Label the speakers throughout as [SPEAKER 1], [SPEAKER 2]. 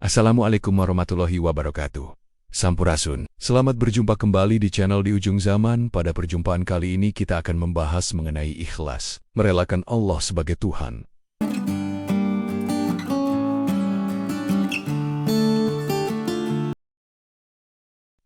[SPEAKER 1] Assalamualaikum warahmatullahi wabarakatuh. Sampurasun. Selamat berjumpa kembali di channel Di Ujung Zaman. Pada perjumpaan kali ini kita akan membahas mengenai ikhlas, merelakan Allah sebagai Tuhan.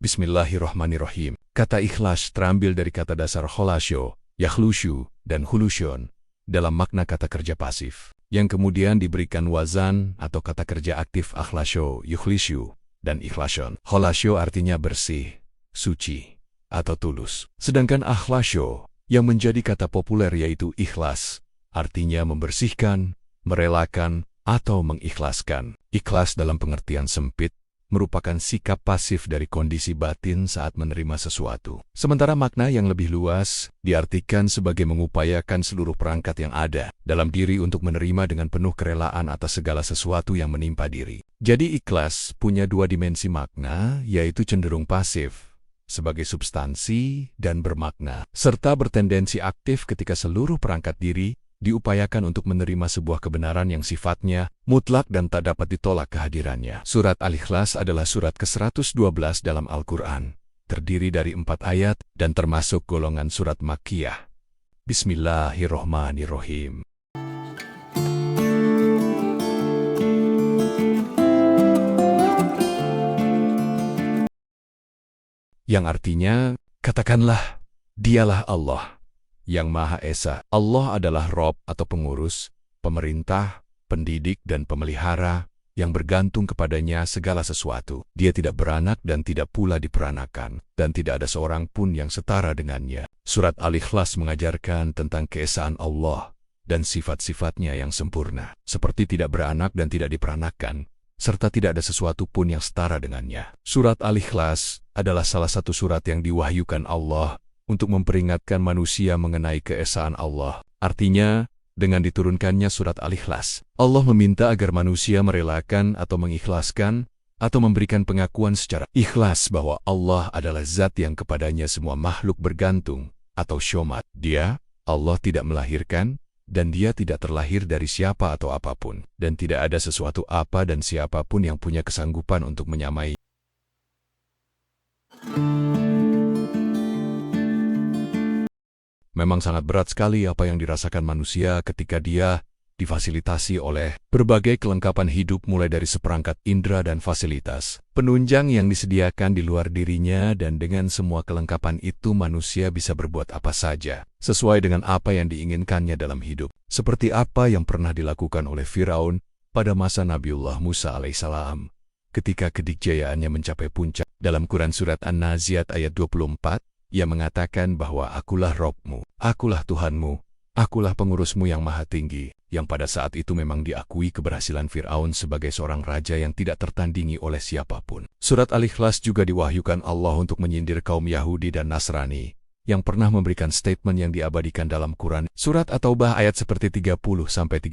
[SPEAKER 1] Bismillahirrahmanirrahim. Kata ikhlas terambil dari kata dasar kholasyo, yakhlusyu, dan hulushon dalam makna kata kerja pasif, yang kemudian diberikan wazan atau kata kerja aktif akhlasyo, yukhlisyu, dan ikhlason. Kholasyo artinya bersih, suci, atau tulus. Sedangkan akhlasyo yang menjadi kata populer yaitu ikhlas, artinya membersihkan, merelakan, atau mengikhlaskan. Ikhlas dalam pengertian sempit merupakan sikap pasif dari kondisi batin saat menerima sesuatu. Sementara makna yang lebih luas diartikan sebagai mengupayakan seluruh perangkat yang ada dalam diri untuk menerima dengan penuh kerelaan atas segala sesuatu yang menimpa diri. Jadi ikhlas punya dua dimensi makna, yaitu cenderung pasif sebagai substansi dan bermakna, serta bertendensi aktif ketika seluruh perangkat diri diupayakan untuk menerima sebuah kebenaran yang sifatnya mutlak dan tak dapat ditolak kehadirannya. Surat Al-Ikhlas adalah surat ke-112 dalam Al-Quran, terdiri dari 4 ayat dan termasuk golongan surat Makkiyah. Bismillahirrohmanirrohim. Yang artinya, katakanlah, dialah Allah yang Maha Esa. Allah adalah Rob atau pengurus, pemerintah, pendidik, dan pemelihara yang bergantung kepadanya segala sesuatu. Dia tidak beranak dan tidak pula diperanakan, dan tidak ada seorang pun yang setara dengannya. Surat Al-Ikhlas mengajarkan tentang keesaan Allah dan sifat-sifatnya yang sempurna, seperti tidak beranak dan tidak diperanakan, serta tidak ada sesuatu pun yang setara dengannya. Surat Al-Ikhlas adalah salah satu surat yang diwahyukan Allah untuk memperingatkan manusia mengenai keesaan Allah. Artinya, dengan diturunkannya surat Al-Ikhlas, Allah meminta agar manusia merelakan atau mengikhlaskan atau memberikan pengakuan secara ikhlas bahwa Allah adalah zat yang kepadanya semua makhluk bergantung atau syomat. Dia, Allah, tidak melahirkan, dan dia tidak terlahir dari siapa atau apapun, dan tidak ada sesuatu apa dan siapapun yang punya kesanggupan untuk menyamai. Memang sangat berat sekali apa yang dirasakan manusia ketika dia difasilitasi oleh berbagai kelengkapan hidup, mulai dari seperangkat indera dan fasilitas penunjang yang disediakan di luar dirinya, dan dengan semua kelengkapan itu manusia bisa berbuat apa saja sesuai dengan apa yang diinginkannya dalam hidup. Seperti apa yang pernah dilakukan oleh Firaun pada masa Nabiullah Musa alaihissalam ketika kedikjayaannya mencapai puncak. Dalam Quran Surat An-Naziat ayat 24, ia mengatakan bahwa akulah Robmu, akulah Tuhanmu, akulah pengurusmu yang maha tinggi, yang pada saat itu memang diakui keberhasilan Fir'aun sebagai seorang raja yang tidak tertandingi oleh siapapun. Surat Al-Ikhlas juga diwahyukan Allah untuk menyindir kaum Yahudi dan Nasrani yang pernah memberikan statement yang diabadikan dalam Quran. Surat At-Taubah ayat seperti 30-31,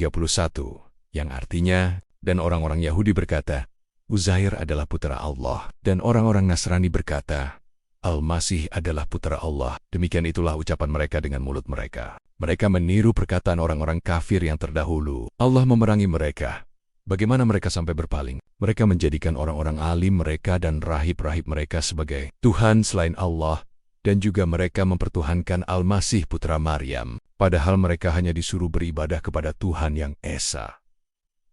[SPEAKER 1] yang artinya, dan orang-orang Yahudi berkata, Uzair adalah putra Allah, dan orang-orang Nasrani berkata, Al-Masih adalah putra Allah. Demikian itulah ucapan mereka dengan mulut mereka. Mereka meniru perkataan orang-orang kafir yang terdahulu. Allah memerangi mereka. Bagaimana mereka sampai berpaling? Mereka menjadikan orang-orang alim mereka dan rahib-rahib mereka sebagai Tuhan selain Allah, dan juga mereka mempertuhankan Al-Masih putra Maryam, padahal mereka hanya disuruh beribadah kepada Tuhan yang Esa.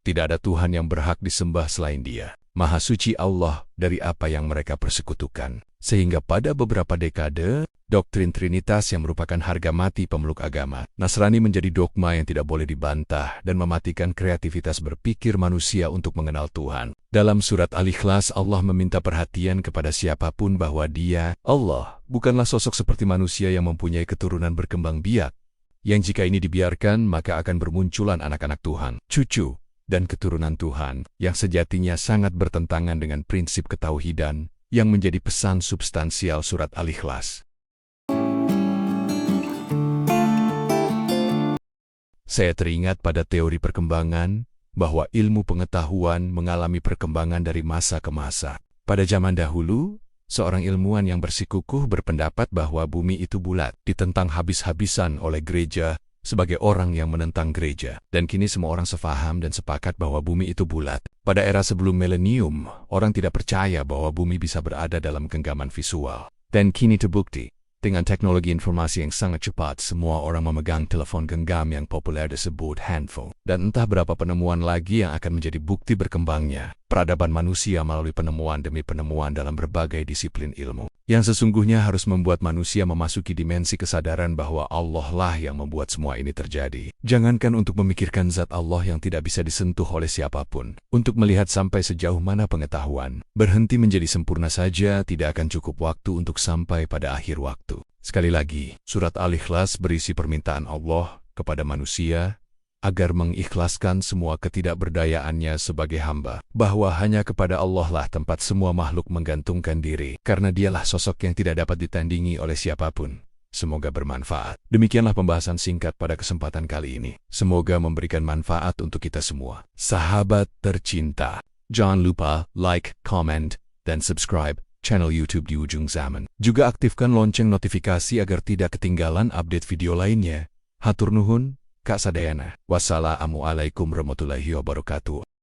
[SPEAKER 1] Tidak ada Tuhan yang berhak disembah selain Dia. Maha suci Allah dari apa yang mereka persekutukan. Sehingga pada beberapa dekade, doktrin Trinitas yang merupakan harga mati pemeluk agama Nasrani menjadi dogma yang tidak boleh dibantah dan mematikan kreativitas berpikir manusia untuk mengenal Tuhan. Dalam surat Al-Ikhlas, Allah meminta perhatian kepada siapapun bahwa Dia, Allah, bukanlah sosok seperti manusia yang mempunyai keturunan berkembang biak, yang jika ini dibiarkan maka akan bermunculan anak-anak Tuhan, cucu, dan keturunan Tuhan, yang sejatinya sangat bertentangan dengan prinsip ketauhidan yang menjadi pesan substansial surat Al-Ikhlas. Saya teringat pada teori perkembangan bahwa ilmu pengetahuan mengalami perkembangan dari masa ke masa. Pada zaman dahulu, seorang ilmuwan yang bersikukuh berpendapat bahwa bumi itu bulat, ditentang habis-habisan oleh gereja sebagai orang yang menentang gereja. Dan kini semua orang sefaham dan sepakat bahwa bumi itu bulat. Pada era sebelum milenium, orang tidak percaya bahwa bumi bisa berada dalam genggaman visual. Dan kini terbukti. Dengan teknologi informasi yang sangat cepat, semua orang memegang telepon genggam yang populer disebut handphone. Dan entah berapa penemuan lagi yang akan menjadi bukti berkembangnya peradaban manusia melalui penemuan demi penemuan dalam berbagai disiplin ilmu. Yang sesungguhnya harus membuat manusia memasuki dimensi kesadaran bahwa Allah lah yang membuat semua ini terjadi. Jangankan untuk memikirkan zat Allah yang tidak bisa disentuh oleh siapapun. Untuk melihat sampai sejauh mana pengetahuan, berhenti menjadi sempurna saja tidak akan cukup waktu untuk sampai pada akhir waktu. Sekali lagi, surat Al-Ikhlas berisi permintaan Allah kepada manusia agar mengikhlaskan semua ketidakberdayaannya sebagai hamba, bahwa hanya kepada Allah lah tempat semua makhluk menggantungkan diri, karena dialah sosok yang tidak dapat ditandingi oleh siapapun. Semoga bermanfaat. Demikianlah pembahasan singkat pada kesempatan kali ini. Semoga memberikan manfaat untuk kita semua. Sahabat tercinta, jangan lupa like, comment, dan subscribe channel YouTube di ujung zaman. Juga aktifkan lonceng notifikasi agar tidak ketinggalan update video lainnya. Hatur nuhun, Kak Sadayana. Wassalamualaikum warahmatullahi wabarakatuh.